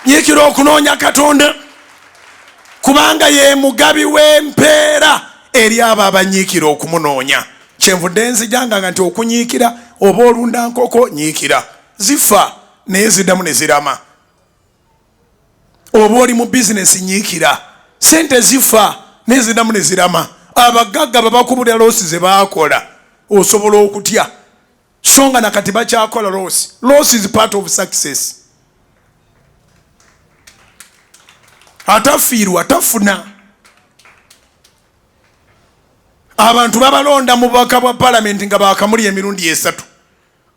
nyiikira okunoonya Katonda kubanga ye mugabi w'empeera eri abo abanyiikira okumunoonya. Kyenvudde nzijanga nti okunyiikira oba olunda nkoko nyiikira zifa naye ziddamu ne zirama. Oba oli mu bizinesi nyiikira sente zifa naye ziddamu ne zirama. Abagagga babakubulira loosi ze baakola osobola okutya so nga nakati bakyakola loosi. Loss is part of success. Atafiirwa atafuna. Abantu babalonda mu bubaka bwa palamenti nga baakamuli emirundi 3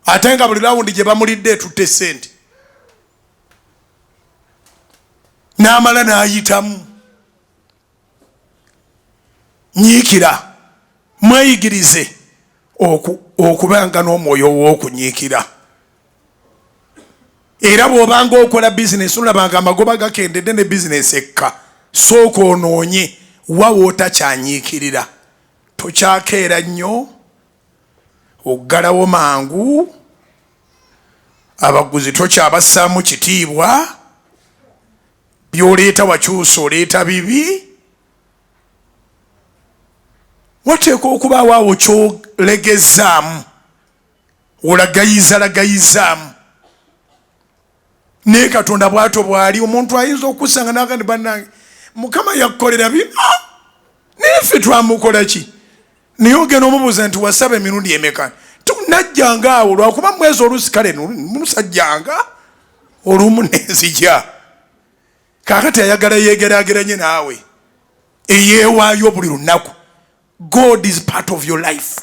ate nga buli rawundi gye bamulidde etutte ssente n'amala n'ayitamu. Nyiikira mweyigirize okubanga n'omwoyo w'okunyiikira. Era bw'obanga okola bizinesi olabanga amagoba gakendedde ne bizinesi ekka sooka onoonye wa wootakyanyiikirira. Tokyakeera nnyo oggalawo mangu abaguzi tokyabassaamu kitiibwa by'oleeta wakyusa oleeta bibi. Wateeka okubaawo awo kyolegezzaamu olagayizalagayizaamu. Naye Katonda bw'atyo bw'ali omuntu ayinza okusanga n'agandi bannange Mukama yakukolera bino naye ffe twamukola ki? Naye ogenda omubuuza nti wasaba emirundi emeka? Tunajjanga awo lwakuba mwezi oluusi kale musajjanga olumu nenzija. Kaakati ayagala yeegeraageranye naawe eyeewaayo buli lunaku. God is part of your life.